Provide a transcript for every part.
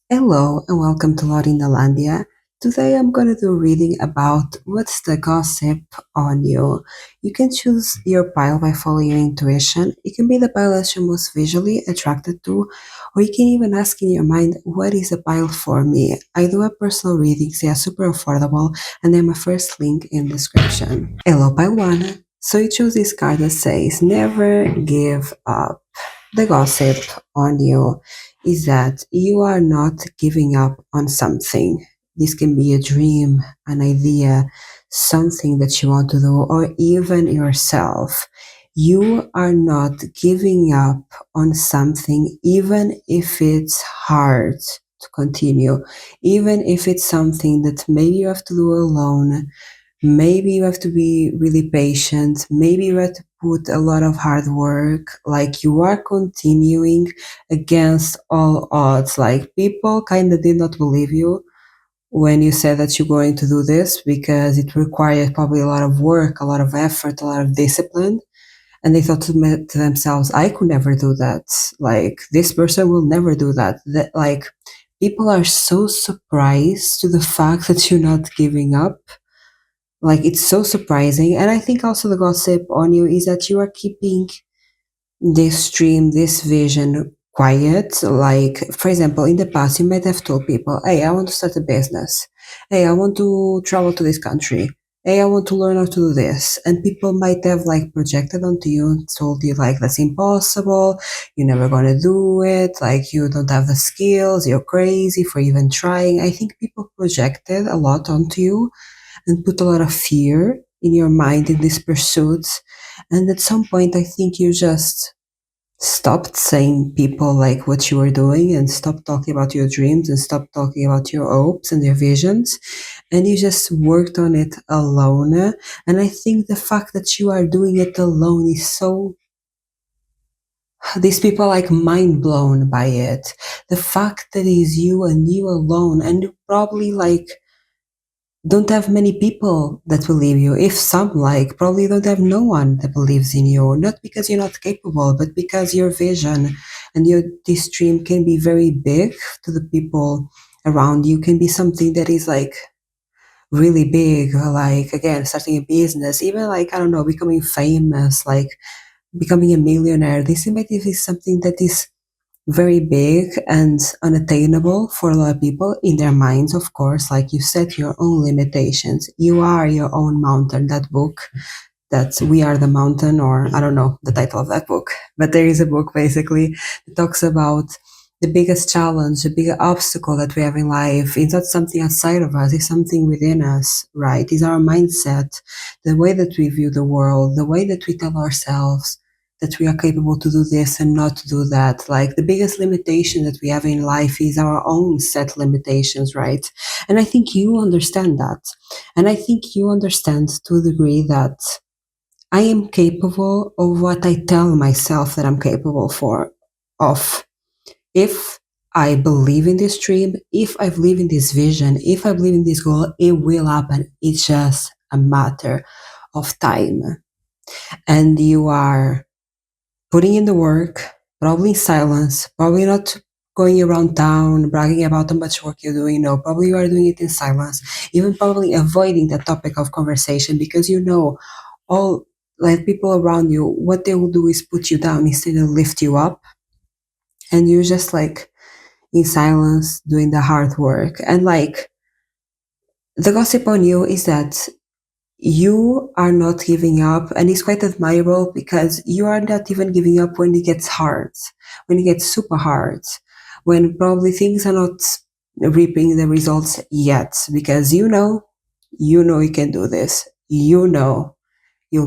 Hello and welcome to Laurindalandia. Today I'm going to do a reading about what's the gossip on you. You can choose your pile by following your intuition. It can be the pile that you're most visually attracted to, or you can even ask in your mind, what is a pile for me? I do a personal readings, they are super affordable, and they're my first link in description. Hello, pile one. So you choose this card that says, never give up. The gossip on you is that you are not giving up on something. This can be a dream, an idea, something that you want to do, or even yourself. You are not giving up on something, even if it's hard to continue, even if it's something that maybe you have to do alone. Maybe you have to be really patient. Maybe you have to put a lot of hard work. Like you are continuing against all odds. Like people kind of did not believe you when you said that you're going to do this because it required probably a lot of work, a lot of effort, a lot of discipline. And they thought to themselves, I could never do that. Like this person will never do that. That like people are so surprised to the fact that you're not giving up, like it's so surprising. And I think also the gossip on you is that you are keeping this dream, this vision quiet. Like, for example, in the past, you might have told people, hey, I want to start a business. Hey, I want to travel to this country. Hey, I want to learn how to do this. And people might have like projected onto you and told you like that's impossible. You're never going to do it. Like you don't have the skills. You're crazy for even trying. I think people projected a lot onto you and put a lot of fear in your mind in these pursuits. And at some point, I think you just stopped saying people like what you were doing and stopped talking about your dreams and stopped talking about your hopes and your visions. And you just worked on it alone. And I think the fact that you are doing it alone is so, these people are like mind blown by it. The fact that it is you and you alone, and you probably like don't have many people that believe you. If some, like, probably don't have no one that believes in you, not because you're not capable, but because your vision and your this dream can be very big to the people around you, can be something that is like really big, like again starting a business, even like I don't know, becoming famous, like becoming a millionaire. This might be something that is very big and unattainable for a lot of people in their minds, of course. Like you set your own limitations. You are your own mountain. That book, that We Are the Mountain, or I don't know the title of that book, but there is a book basically that talks about the biggest challenge, the bigger obstacle that we have in life. It's not something outside of us, it's something within us, right? It's our mindset, the way that we view the world, the way that we tell ourselves that we are capable to do this and not to do that. Like the biggest limitation that we have in life is our own set limitations, right? And I think you understand that. And I think you understand to a degree that I am capable of what I tell myself that I'm capable of. If I believe in this dream, if I believe in this vision, if I believe in this goal, it will happen. It's just a matter of time. And you are putting in the work, probably in silence, probably not going around town bragging about how much work you're doing. No, probably you are doing it in silence, even probably avoiding the topic of conversation because you know all like people around you, what they will do is put you down instead of lift you up. And you're just like in silence doing the hard work. And like the gossip on you is that you are not giving up, and it's quite admirable because you are not even giving up when it gets hard, when it gets super hard, when probably things are not reaping the results yet, because you can do this, you'll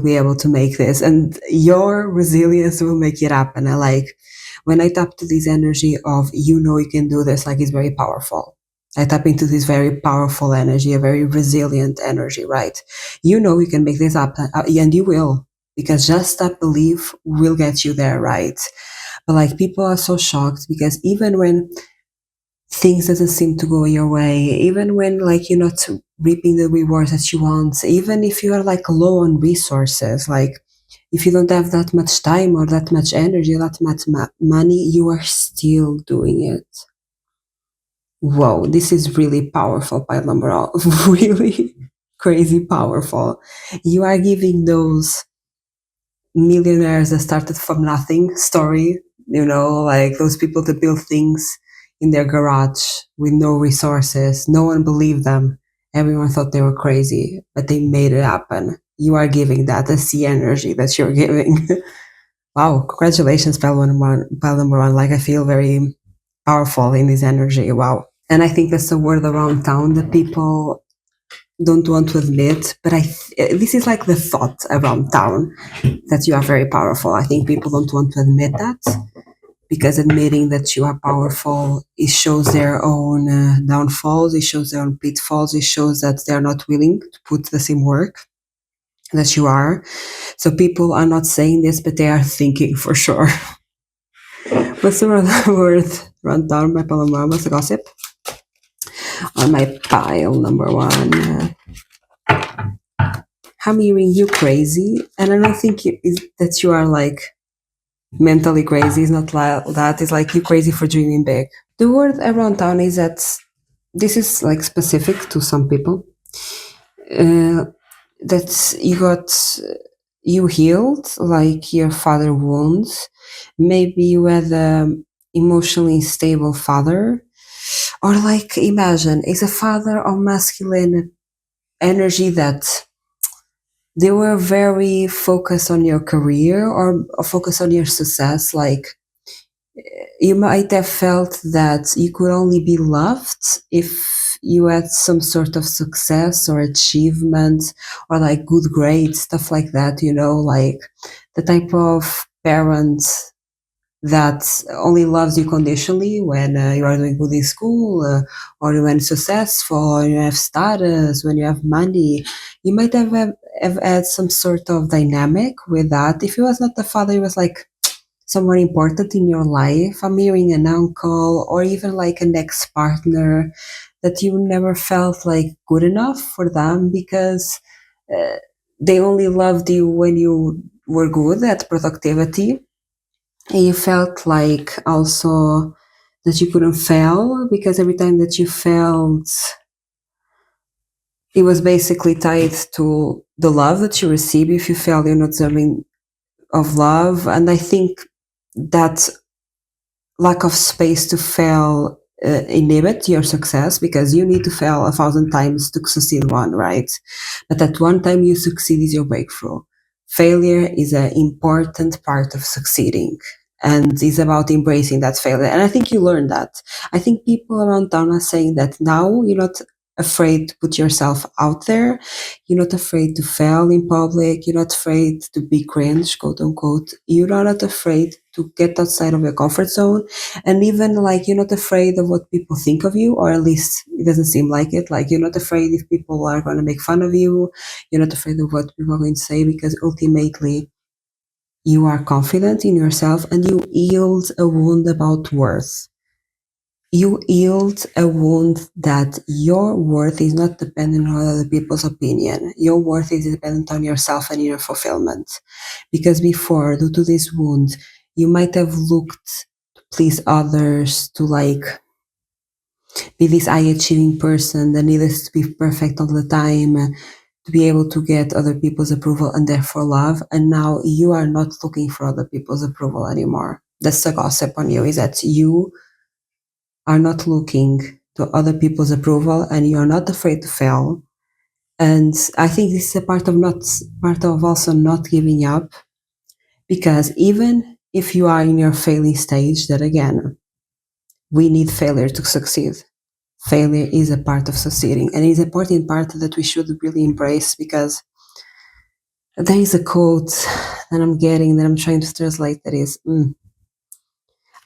be able to make this, and your resilience will make it happen. And like when I tap to this energy of you can do this, like it's very powerful. I tap into this very powerful energy, a very resilient energy, right? You can make this happen, and you will, because just that belief will get you there, right? But like people are so shocked because even when things doesn't seem to go your way, even when like you're not reaping the rewards that you want, even if you are like low on resources, like if you don't have that much time or that much energy, that much money, you are still doing it. Whoa, this is really powerful, Pailamoro. Really crazy powerful. You are giving those millionaires that started from nothing story, like those people that build things in their garage with no resources. No one believed them. Everyone thought they were crazy, but they made it happen. You are giving that. That's the energy that you're giving. Wow, congratulations, Pal number 1. Like, I feel very powerful in this energy. Wow. And I think that's the word around town that people don't want to admit, but this is like the thought around town, that you are very powerful. I think people don't want to admit that, because admitting that you are powerful, it shows their own downfalls, it shows their own pitfalls, it shows that they're not willing to put the same work that you are. So people are not saying this, but they are thinking for sure. What's the word run down by Palomar? What's the gossip? On my pile number 1. I'm hearing you crazy, and I don't think that you are like mentally crazy. It's not like that. It's like you crazy for dreaming big. The word around town is that this is like specific to some people. That you healed like your father wounds. Maybe you had a emotionally stable father, or like imagine is a father of masculine energy that they were very focused on your career or focused on your success. Like, you might have felt that you could only be loved if you had some sort of success or achievement, or like good grades, stuff like that, like the type of parent that only loves you conditionally when you are doing good in school, or when successful, or you have status, when you have money. You might have had some sort of dynamic with that. If he was not the father, he was like someone important in your life. I'm hearing an uncle, or even like an ex-partner that you never felt like good enough for them, because uh, they only loved you when you were good at productivity. And you felt like also that you couldn't fail, because every time that you failed, it was basically tied to the love that you receive. If you fail, you're not deserving of love. And I think that lack of space to fail inhibit your success, because you need to fail 1,000 times to succeed one, right? But that one time you succeed is your breakthrough. Failure is an important part of succeeding, and it's about embracing that failure. And I think you learned that. I think people around town are saying that now you're not afraid to put yourself out there. You're not afraid to fail in public. You're not afraid to be cringe, quote unquote. You're not afraid to get outside of your comfort zone. And even like you're not afraid of what people think of you, or at least it doesn't seem like it. Like, you're not afraid if people are going to make fun of you. You're not afraid of what people are going to say, because ultimately you are confident in yourself, and you healed a wound about worth. You healed a wound that your worth is not dependent on other people's opinion. Your worth is dependent on yourself and your fulfillment. Because before, due to this wound, you might have looked to please others, to like be this high achieving person that needs to be perfect all the time, to be able to get other people's approval and therefore love. And now you are not looking for other people's approval anymore. That's the gossip on you, is that you are not looking to other people's approval, and you are not afraid to fail. And I think this is a part of also not giving up, because even if you are in your failing stage, that again, we need failure to succeed. Failure is a part of succeeding, and it's an important part that we should really embrace, because there is a quote that I'm getting, that I'm trying to translate, that is,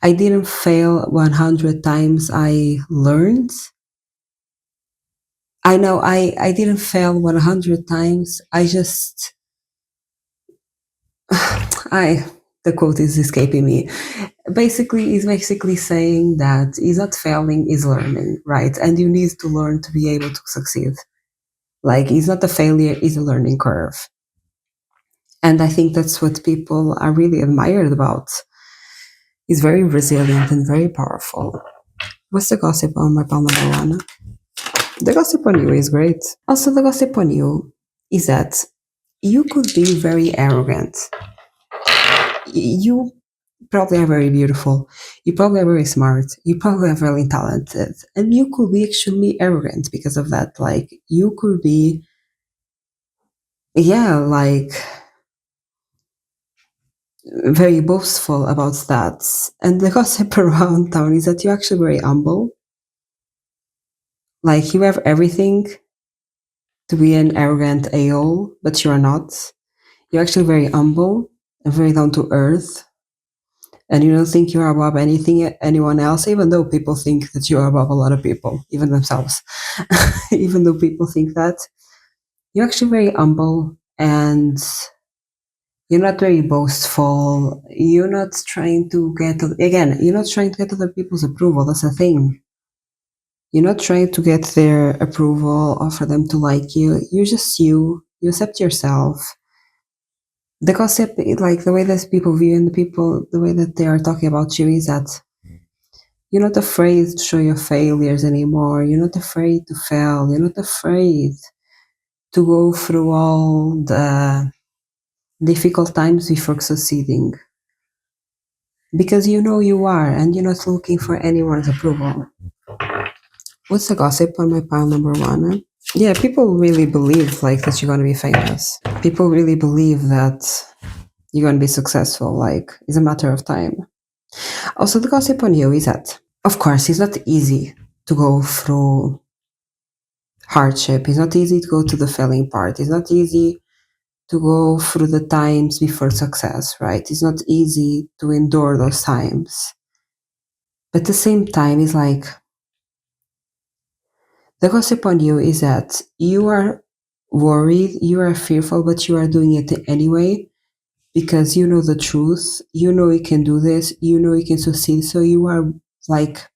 I didn't fail 100 times, I learned. I know I didn't fail 100 times. I just, the quote is escaping me. Basically, he's basically saying that he's not failing, he's learning, right? And you need to learn to be able to succeed. Like, it's not a failure, it's a learning curve. And I think that's what people are really admired about. He's very resilient and very powerful. What's the gossip on my palm number one? The gossip on you is great. Also, the gossip on you is that you could be very arrogant. You probably are very beautiful. You probably are very smart. You probably are very talented. And you could be extremely arrogant because of that. Like, you could be, yeah, like, very boastful about that. And the gossip around town is that you're actually very humble. Like, you have everything to be an arrogant a-hole, but you are not. You're actually very humble and very down to earth. And you don't think you're above anyone else, even though people think that you are above a lot of people, even themselves. Even though people think that, you're actually very humble and you're not very boastful. You're not trying to get, again, you're not trying to get other people's approval. That's the thing. You're not trying to get their approval or for them to like you. You're just you. You accept yourself. The gossip, like the way that people view and the way that they are talking about you is that you're not afraid to show your failures anymore. You're not afraid to fail. You're not afraid to go through all the difficult times before succeeding. Because you know you are, and you're not looking for anyone's approval. What's the gossip on my pile number one? Yeah, people really believe like that you're gonna be famous. People really believe that you're gonna be successful. Like, it's a matter of time. Also, the gossip on you is that, of course, it's not easy to go through hardship. It's not easy to go to the failing part. It's not easy to go through the times before success, right? It's not easy to endure those times. But at the same time, it's like the gossip on you is that you are worried, you are fearful, but you are doing it anyway because you know the truth. You know you can do this. You know you can succeed. So you are like,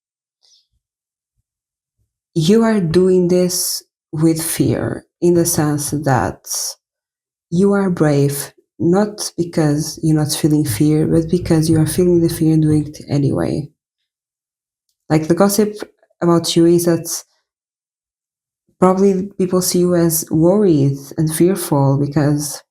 you are doing this with fear in the sense that you are brave, not because you're not feeling fear, but because you are feeling the fear and doing it anyway. Like, the gossip about you is that probably people see you as worried and fearful because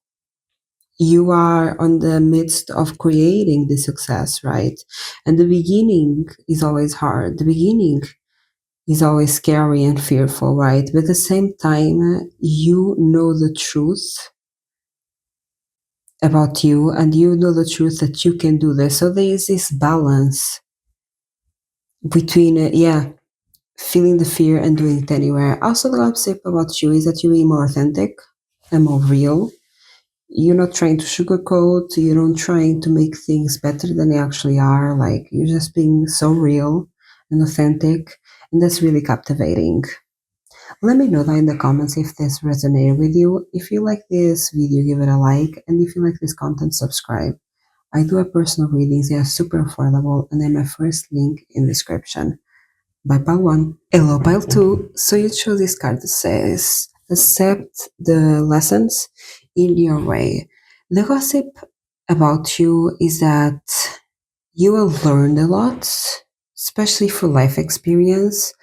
you are on the midst of creating the success, right? And the beginning is always hard. The beginning is always scary and fearful, right? But at the same time, you know the truth about you and you know the truth that you can do this. So there is this balance between, feeling the fear and doing it anywhere. Also, the gossip about you is that you're being more authentic and more real. You're not trying to sugarcoat, you're not trying to make things better than they actually are. Like, you're just being so real and authentic, and that's really captivating. Let me know down in the comments if this resonated with you. If you like this video, give it a like, and if you like this content, subscribe. I do have personal readings, they are super affordable, and they're my first link in the description. By pile 1. Hello, pile 2. So you chose this card that says, accept the lessons in your way. The gossip about you is that you will learn a lot, especially for life experience.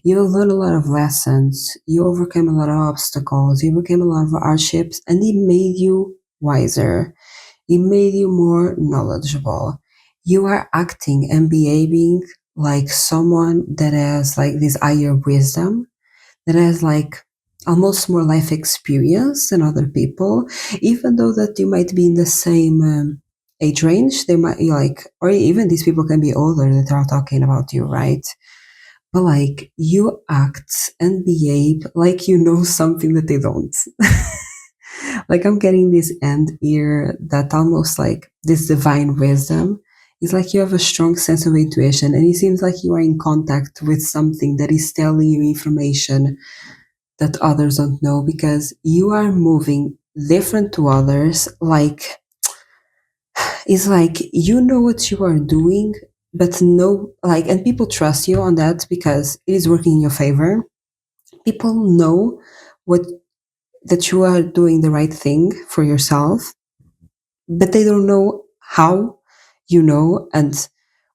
You will learn a lot of lessons. You overcame a lot of obstacles. You overcame a lot of hardships, and it made you wiser. It made you more knowledgeable. You are acting and behaving like someone that has like this higher wisdom, that has like almost more life experience than other people, even though that you might be in the same age range. They might be like, or even these people can be older that are talking about you, right? But like, you act and behave like you know something that they don't. Like, I'm getting this end here that almost like this divine wisdom. It's like you have a strong sense of intuition, and it seems like you are in contact with something that is telling you information that others don't know, because you are moving different to others. Like, it's like you know what you are doing, but no, like, and people trust you on that because it is working in your favor. People know what that you are doing the right thing for yourself, but they don't know how you know and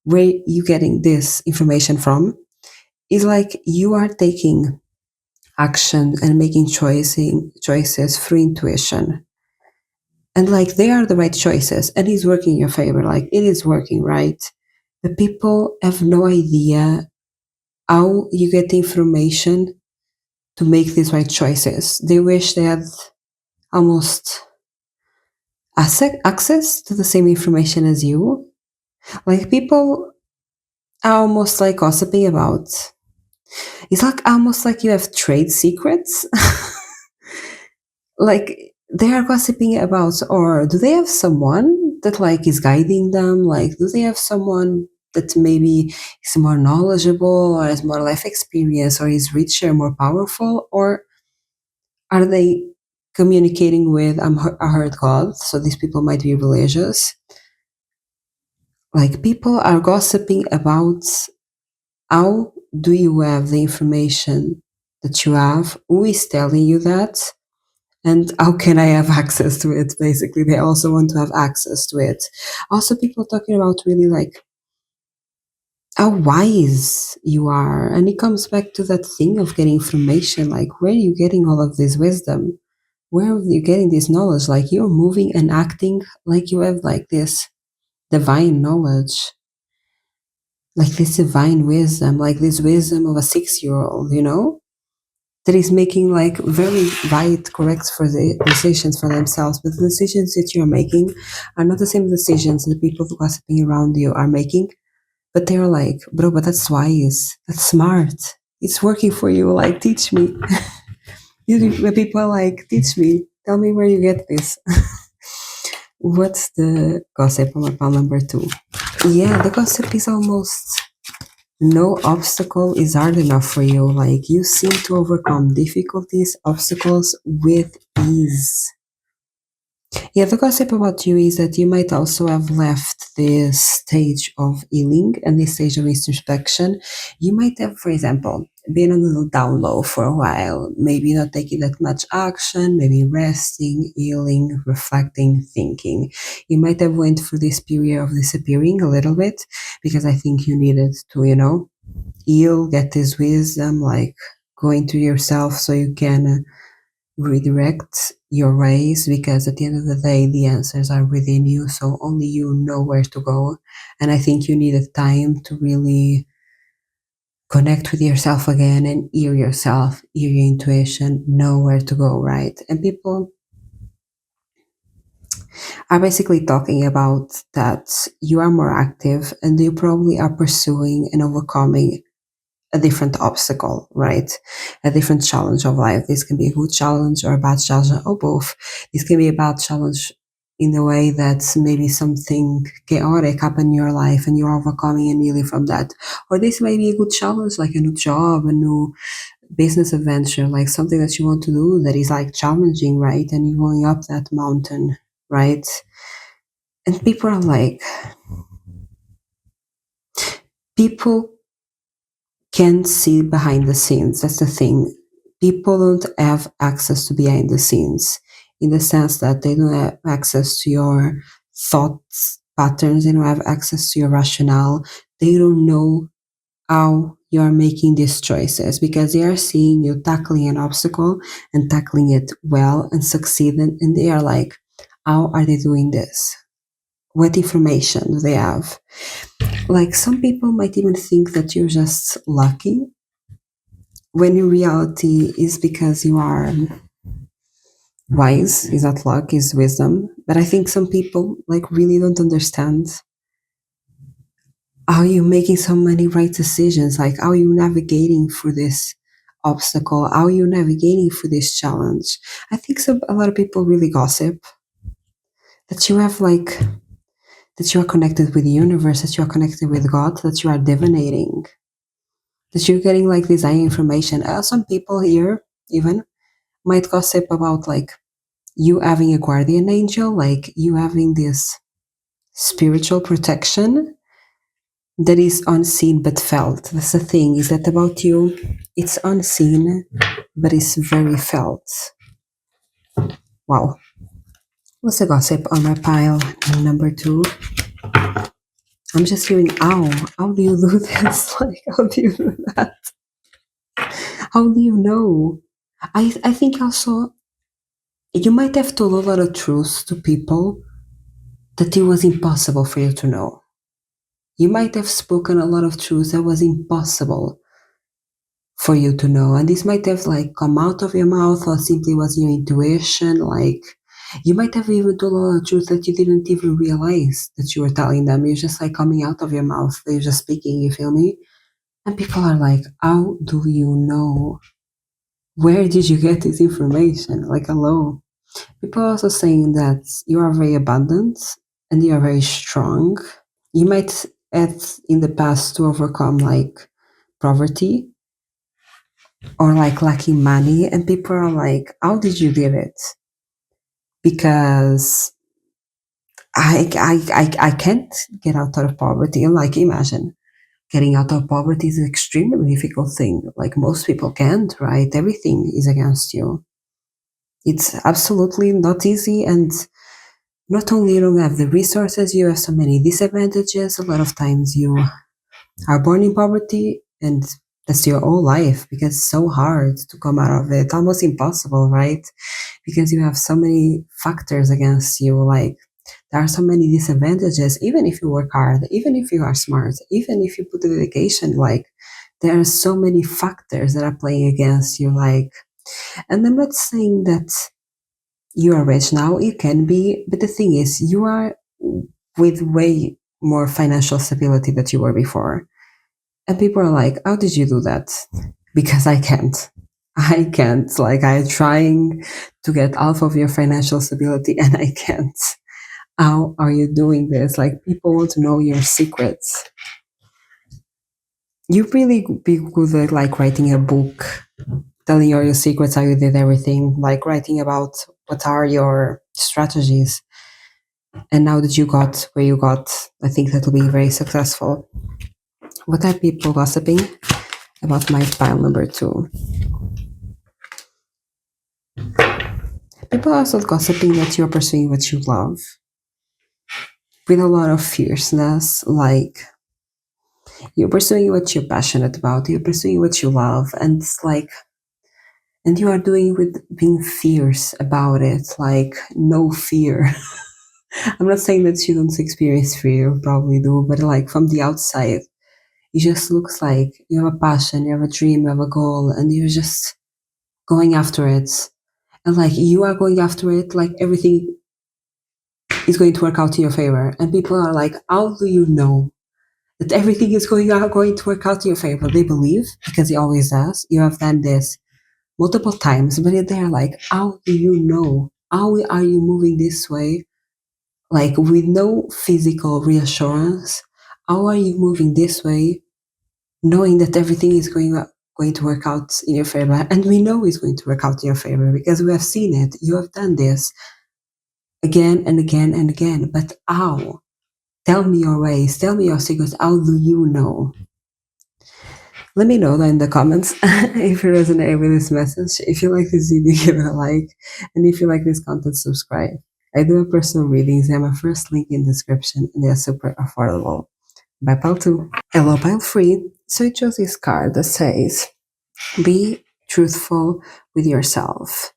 where you getting this information from. It's like you are taking action and making choices through intuition. And like they are the right choices and it's working in your favor. Like it is working, right? The people have no idea how you get the information to make these right choices. They wish they had almost access to the same information as you. Like people are almost like gossiping about. It's like almost like you have trade secrets. Like they are gossiping about, or do they have someone that like is guiding them? Like, do they have someone that maybe is more knowledgeable or has more life experience or is richer, more powerful? Or are they communicating with, I heard God, so these people might be religious. Like people are gossiping about how do you have the information that you have, who is telling you that, and how can I have access to it? Basically, they also want to have access to it. Also, people talking about really like how wise you are, and it comes back to that thing of getting information. Like, where are you getting all of this wisdom? Where are you getting this knowledge? Like, you're moving and acting like you have like this divine knowledge, like this divine wisdom, like this wisdom of a 6-year-old, you know? That is making like very right, correct for the decisions for themselves. But the decisions that you're making are not the same decisions that people gossiping around you are making. But they're like, bro, but that's wise. That's smart. It's working for you. Like, teach me. When people are like, teach me. Tell me where you get this. What's the gossip on my pile number 2? Yeah, the gossip is almost no obstacle is hard enough for you. Like you seem to overcome difficulties, obstacles with ease. Yeah, the gossip about you is that you might also have left this stage of healing and this stage of introspection. You might have, for example, been a little down low for a while, maybe not taking that much action, maybe resting, healing, reflecting, thinking. You might have went through this period of disappearing a little bit because I think you needed to, heal, get this wisdom, like go into yourself so you can redirect your ways, because at the end of the day the answers are within you, so only you know where to go. And I think you needed time to really connect with yourself again and hear yourself, hear your intuition, know where to go, right? And people are basically talking about that you are more active and you probably are pursuing and overcoming a different obstacle, right? A different challenge of life. This can be a good challenge or a bad challenge, or both. This can be a bad challenge in the way that maybe something chaotic happened in your life and you're overcoming and healing from that. Or this may be a good challenge, like a new job, a new business adventure, like something that you want to do that is like challenging, right? And you're going up that mountain, right? And people are like, people can see behind the scenes. That's the thing. People don't have access to behind the scenes in the sense that they don't have access to your thoughts patterns, they don't have access to your rationale, they don't know how you are making these choices because they are seeing you tackling an obstacle and tackling it well and succeeding, and they are like, how are they doing this? What information do they have? Like some people might even think that you're just lucky, when in reality is because you are wise. Is that luck? Is wisdom? But I think some people like really don't understand how you making so many right decisions, like how you navigating through this obstacle, how you navigating through this challenge. I think a lot of people really gossip that you have like, that you are connected with the universe, that you are connected with God, that you are divinating, that you're getting like this high information. Some people here even might gossip about like you having a guardian angel, like you having this spiritual protection that is unseen but felt. That's the thing, is that about you, it's unseen but it's very felt. Wow. What's the gossip on my pile number 2? I'm just hearing, ow, how do you do this? Like, how do you do that? How do you know? I think also you might have told a lot of truths to people that it was impossible for you to know. You might have spoken a lot of truths that was impossible for you to know. And this might have like come out of your mouth or simply was your intuition. Like you might have even told a lot of truth that you didn't even realize that you were telling them. You're just like coming out of your mouth. You're just speaking, you feel me? And people are like, how do you know? Where did you get this information? Like, hello. People are also saying that you are very abundant and you are very strong. You might have in the past to overcome like poverty or like lacking money, and people are like, how did you did it? Because I can't get out of poverty. And like, imagine getting out of poverty is an extremely difficult thing. Like, most people can't, right? Everything is against you. It's absolutely not easy. And not only you don't have the resources, you have so many disadvantages. A lot of times you are born in poverty and that's your whole life because it's so hard to come out of it. Almost impossible, right? Because you have so many factors against you. Like, there are so many disadvantages, even if you work hard, even if you are smart, even if you put the dedication, like, there are so many factors that are playing against you. Like, and I'm not saying that you are rich now, you can be, but the thing is, you are with way more financial stability than you were before. And people are like, how did you do that? Because I can't. I can't. Like, I'm trying to get half of your financial stability and I can't. How are you doing this? Like, people want to know your secrets. You really be good at like writing a book, telling all your secrets, how you did everything, like writing about what are your strategies. And now that you got where you got, I think that will be very successful. What are people gossiping about my pile number 2? People are also gossiping that you're pursuing what you love with a lot of fierceness, like you're pursuing what you're passionate about, you're pursuing what you love, and it's like, and you are doing with being fierce about it, like no fear. I'm not saying that you don't experience fear, you probably do, but like from the outside, it just looks like you have a passion, you have a dream, you have a goal, and you're just going after it. And like you are going after it, like everything is going to work out in your favor. And people are like, how do you know that everything is going to work out in your favor? They believe because it always does. You have done this multiple times, but they're like, how do you know? How are you moving this way? Like with no physical reassurance, how are you moving this way, knowing that everything is going to work out in your favor? And we know it's going to work out in your favor because we have seen it. You have done this again and again and again. But how? Tell me your ways. Tell me your secrets. How do you know? Let me know that in the comments if you resonate with this message. If you like this video, give it a like. And if you like this content, subscribe. I do have personal readings. They have my first link in the description and they are super affordable. Bye, pile 2. Hello, pile 3. So I chose this card that says, be truthful with yourself.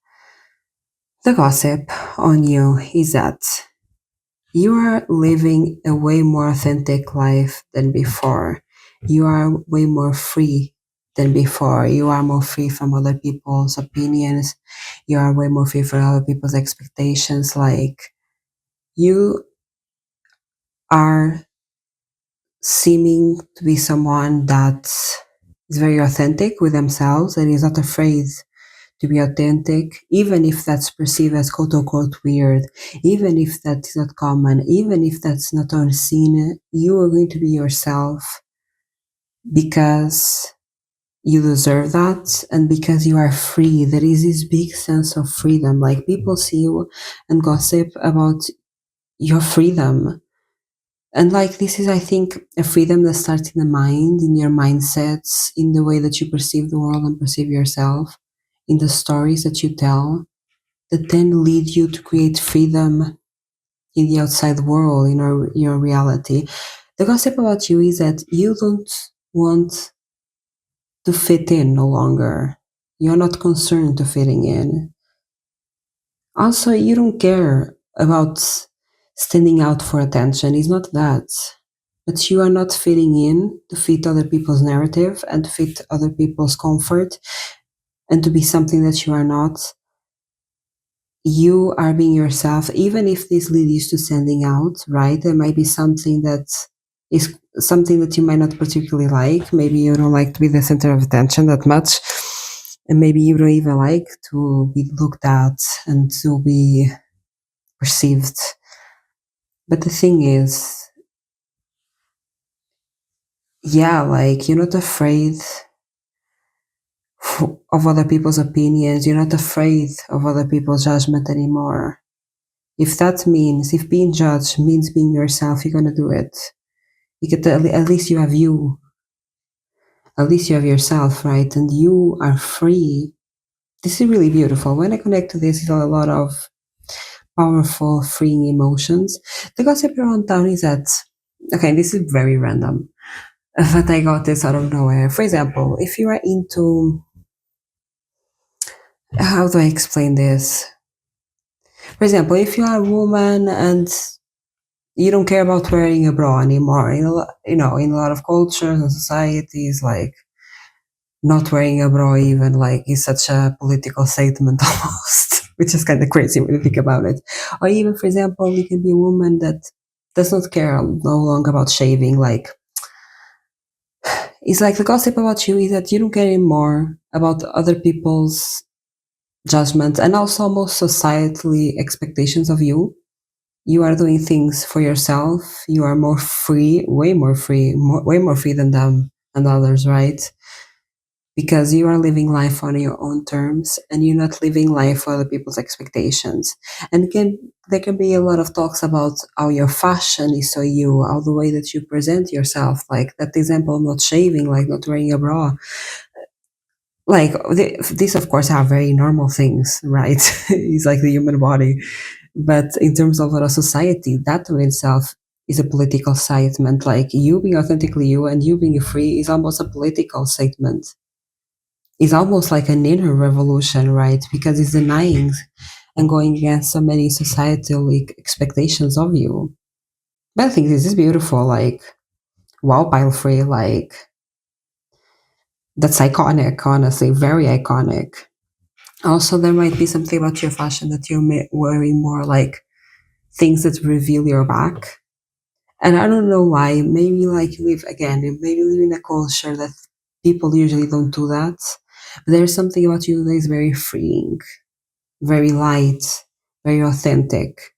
The gossip on you is that you are living a way more authentic life than before. You are way more free than before. You are more free from other people's opinions. You are way more free from other people's expectations. Like, you are seeming to be someone that is very authentic with themselves and is not afraid to be authentic, even if that's perceived as quote unquote weird, even if that's not common, even if that's not unseen. You are going to be yourself because you deserve that and because you are free. There is this big sense of freedom. Like, people see you and gossip about your freedom. And like, this is, I think, a freedom that starts in the mind, in your mindsets, in the way that you perceive the world and perceive yourself, in the stories that you tell, that then lead you to create freedom in the outside world, in your reality. The gossip about you is that you don't want to fit in no longer. You're not concerned to fitting in. Also, you don't care about standing out for attention. It's not that. But you are not fitting in to fit other people's narrative and to fit other people's comfort and to be something that you are not. You are being yourself, even if this leads you to standing out, right? There might be something that is something that you might not particularly like. Maybe you don't like to be the center of attention that much. And maybe you don't even like to be looked at and to be perceived. But the thing is, yeah, like you're not afraid of other people's opinions. You're not afraid of other people's judgment anymore. If being judged means being yourself, you're gonna do it. Because at least you have you. At least you have yourself, right? And you are free. This is really beautiful. When I connect to this, it's a lot of powerful, freeing emotions. The gossip around town is that, okay, this is very random, but I got this out of nowhere. For example, if you are into, how do I explain this? For example, if you are a woman and you don't care about wearing a bra anymore, in a lot of cultures and societies, like not wearing a bra even like is such a political statement almost, which is kind of crazy when you think about it. Or even, for example, you can be a woman that does not care no longer about shaving. Like, it's like the gossip about you is that you don't care anymore about other people's judgments and also most societally expectations of you. You are doing things for yourself. You are more free, way more free than them and others, right? Because you are living life on your own terms and you're not living life for other people's expectations. And there can be a lot of talks about how your fashion is so you, how the way that you present yourself, like that example of not shaving, like not wearing a bra. Like these, of course, are very normal things, right? It's like the human body. But in terms of our society, that in itself is a political statement. Like you being authentically you and you being free is almost a political statement. It's almost like an inner revolution, right? Because it's denying and going against so many societal expectations of you. But I think this is beautiful. Like, wow, pile free. Like, that's iconic, honestly, very iconic. Also, there might be something about your fashion that you're wearing more like things that reveal your back. And I don't know why. Maybe like you live again, maybe you live in a culture that people usually don't do that. But there's something about you that is very freeing, very light, very authentic,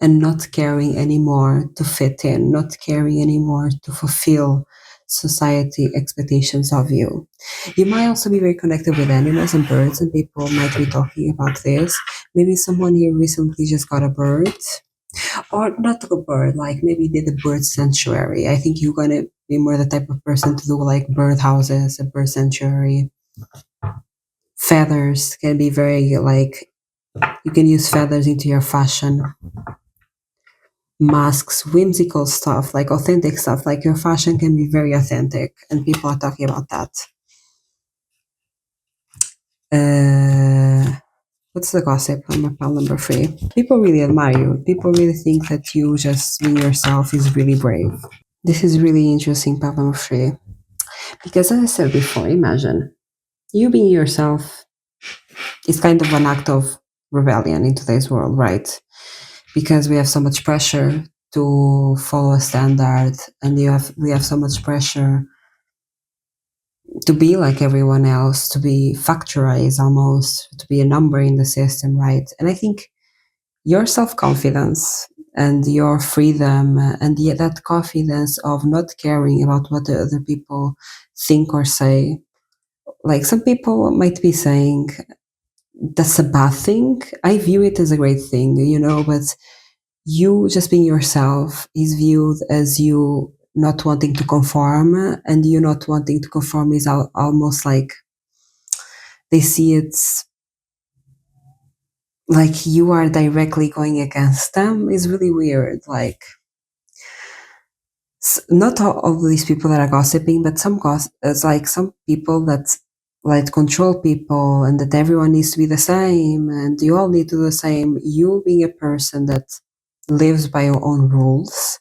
and not caring anymore to fit in, not caring anymore to fulfill society expectations of you. You might also be very connected with animals and birds, and people might be talking about this. Maybe someone here recently just got a bird, or not a bird, like maybe did a bird sanctuary. I think you're gonna be more the type of person to do like bird houses, a bird sanctuary. Feathers can be very like, you can use feathers into your fashion. Masks, whimsical stuff, like authentic stuff, like your fashion can be very authentic, and people are talking about that. What's the gossip on my pile number 3? People really admire you. People really think that you just being yourself is really brave. This is really interesting, pile number 3. Because as I said before, imagine you being yourself is kind of an act of rebellion in today's world, right? Because we have so much pressure to follow a standard, and we have so much pressure to be like everyone else, to be factorized almost, to be a number in the system, right? And I think your self-confidence and your freedom and that confidence of not caring about what the other people think or say, like some people might be saying that's a bad thing. I view it as a great thing, but you just being yourself is viewed as you not wanting to conform, and you not wanting to conform is almost like they see it's like you are directly going against them. Is really weird. Like, not all of these people that are gossiping, but it's like some people that like control people and that everyone needs to be the same and you all need to do the same. You being a person that lives by your own rules.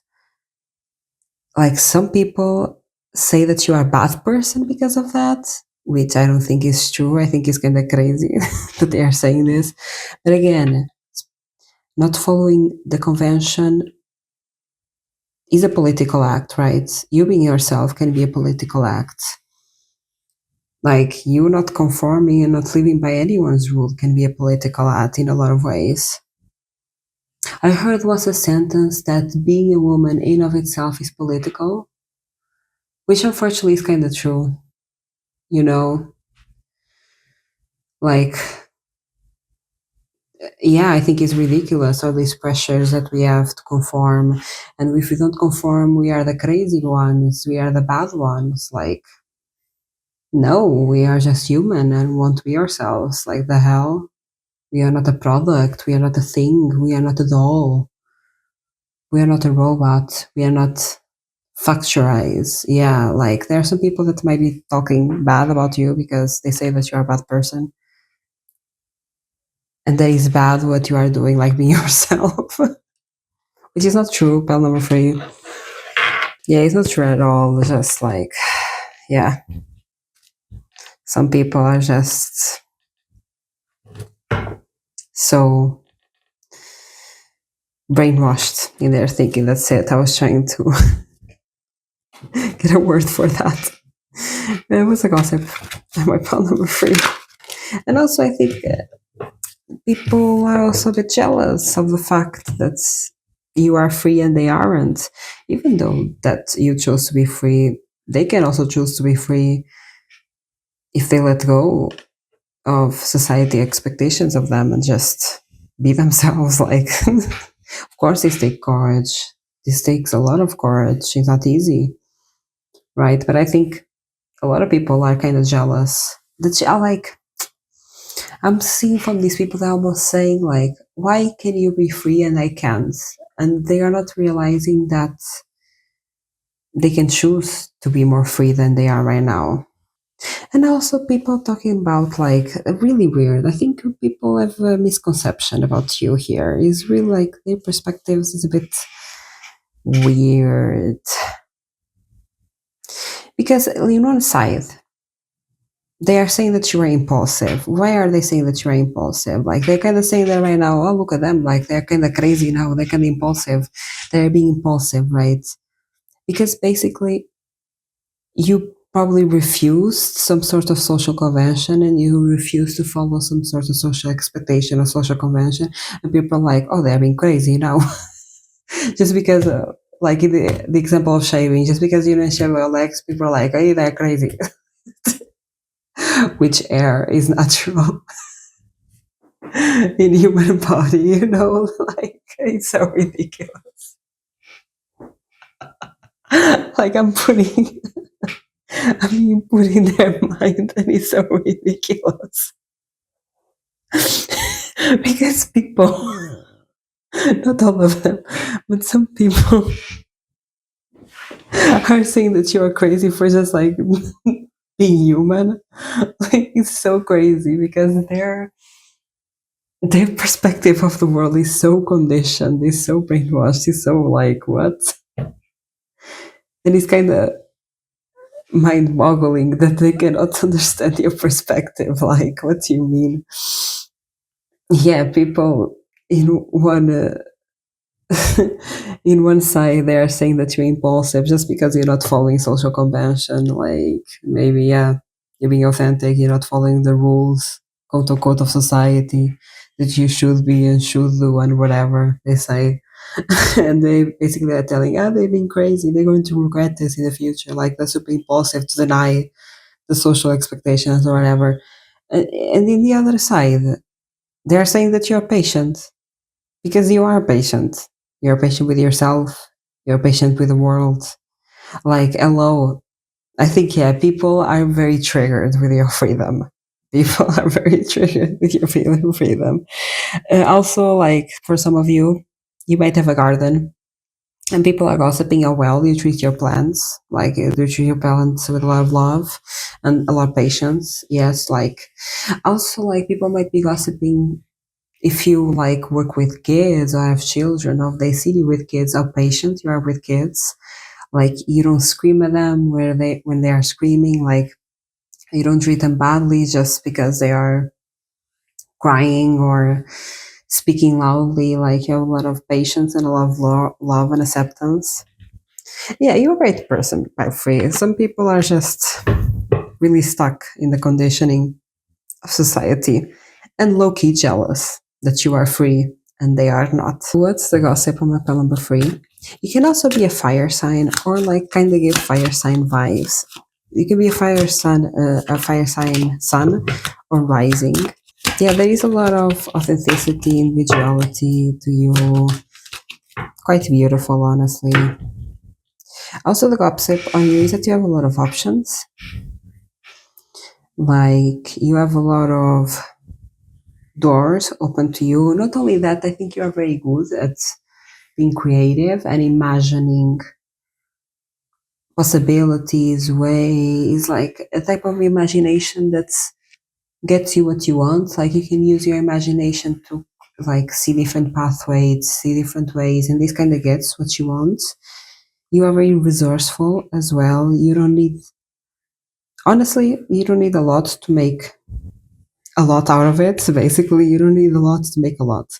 Like some people say that you are a bad person because of that, which I don't think is true. I think it's kind of crazy that they are saying this. But again, not following the convention is a political act, right? You being yourself can be a political act. Like you not conforming and not living by anyone's rule can be a political act in a lot of ways. I heard once a sentence that being a woman in of itself is political, which unfortunately is kind of true. You know, like, yeah, I think it's ridiculous, all these pressures that we have to conform. And if we don't conform, we are the crazy ones, we are the bad ones. Like, no, we are just human and want to be ourselves. Like, the hell? We are not a product, we are not a thing, we are not a doll, we are not a robot, we are not factorized. Yeah, like, there are some people that might be talking bad about you because they say that you are a bad person. And that is bad what you are doing, like being yourself. Which is not true, pal number 3. Yeah, it's not true at all. It's just like, yeah. Some people are just so brainwashed in their thinking. That's it. I was trying to get a word for that. It was a gossip. My pal number 3. And also, I think people are also a bit jealous of the fact that you are free and they aren't. Even though that you chose to be free, they can also choose to be free if they let go of society expectations of them and just be themselves. Like, of course, this takes courage. This takes a lot of courage. It's not easy, right? But I think a lot of people are kind of jealous. That are like, I'm seeing from these people that are almost saying like, why can you be free and I can't? And they are not realizing that they can choose to be more free than they are right now. And also people talking about like really weird. I think people have a misconception about you here. Is really like their perspectives is a bit weird. Because on one side, they are saying that you are impulsive. Why are they saying that you are impulsive? Like they're kind of saying that right now, oh look at them, like they're kind of crazy now, they're kind of impulsive. They're being impulsive, right? Because basically you probably refused some sort of social convention and you refuse to follow some sort of social expectation or social convention, and people are like, oh, they're being crazy now. Just because like in the example of shaving, just because you don't shave your legs, people are like, hey, they're crazy. Which air is natural in human body, you know? Like it's so ridiculous. Like I'm putting their mind, and it's so ridiculous. Because people, not all of them, but some people are saying that you are crazy for just like being human. Like it's so crazy because their perspective of the world is so conditioned, is so brainwashed, is so like what? And it's kind of mind-boggling that they cannot understand your perspective. Like, what do you mean? Yeah, people in one in one side they are saying that you're impulsive just because you're not following social convention. Like maybe yeah, you're being authentic. You're not following the rules, quote unquote, of society that you should be and should do and whatever they say. And they basically are telling, ah, they've been crazy. They're going to regret this in the future. Like they're super impulsive to deny the social expectations or whatever. And in the other side, they're saying that you're patient because you are patient. You're patient with yourself. You're patient with the world. Like, hello. I think, yeah, people are very triggered with your freedom. People are very triggered with your freedom. Also, like, for some of you, you might have a garden. And people are gossiping how well you treat your plants. Like you treat your plants with a lot of love and a lot of patience. Yes, like also like people might be gossiping if you like work with kids or have children, or if they see you with kids, how patient you are with kids. Like you don't scream at them where they when they are screaming. Like you don't treat them badly just because they are crying or speaking loudly. Like you have a lot of patience and a lot of love and acceptance. Yeah, you're a great person, by free. Some people are just really stuck in the conditioning of society and low key jealous that you are free and they are not. What's the gossip on my pal number three? You can also be a fire sign or like kind of give fire sign vibes. You can be a fire sign sun or rising. Yeah, there is a lot of authenticity, individuality to you. Quite beautiful, honestly. Also, the gossip on you is that you have a lot of options. Like, you have a lot of doors open to you. Not only that, I think you are very good at being creative and imagining possibilities, ways, like a type of imagination that gets you what you want. Like, you can use your imagination to like see different pathways, see different ways, and this kind of gets what you want. You are very resourceful as well. You don't need, honestly, you don't need a lot to make a lot out of it. So basically, you don't need a lot to make a lot.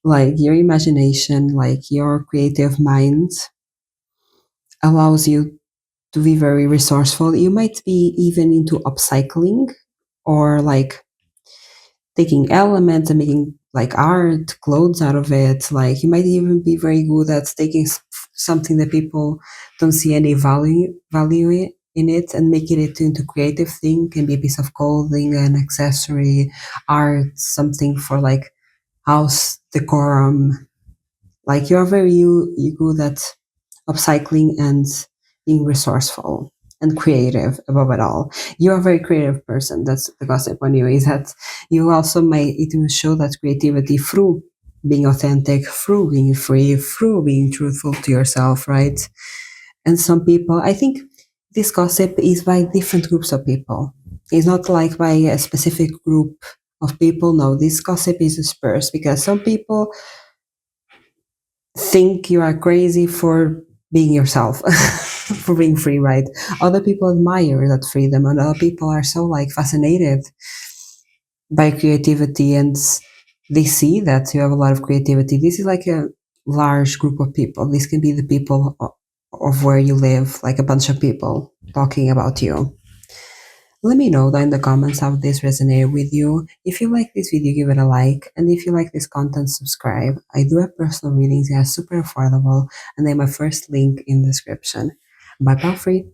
Like your imagination, like your creative mind allows you to be very resourceful. You might be even into upcycling or like taking elements and making like art, clothes out of it. Like you might even be very good at taking something that people don't see any in it and making it into creative thing. Can be a piece of clothing, an accessory, art, something for like house decorum. Like you're very you good at upcycling and being resourceful and creative above it all. You're a very creative person. That's the gossip on you, is that you also may it will show that creativity through being authentic, through being free, through being truthful to yourself, right? And some people, I think this gossip is by different groups of people. It's not like by a specific group of people. No, this gossip is dispersed because some people think you are crazy for being yourself, for being free, right? Other people admire that freedom, and other people are so like fascinated by creativity, and they see that you have a lot of creativity. This is like a large group of people. This can be the people of where you live, like a bunch of people talking about you. Let me know down in the comments how this resonated with you. If you like this video, give it a like. And if you like this content, subscribe. I do have personal readings. They are super affordable. And they're my first link in the description. Bye, pal free.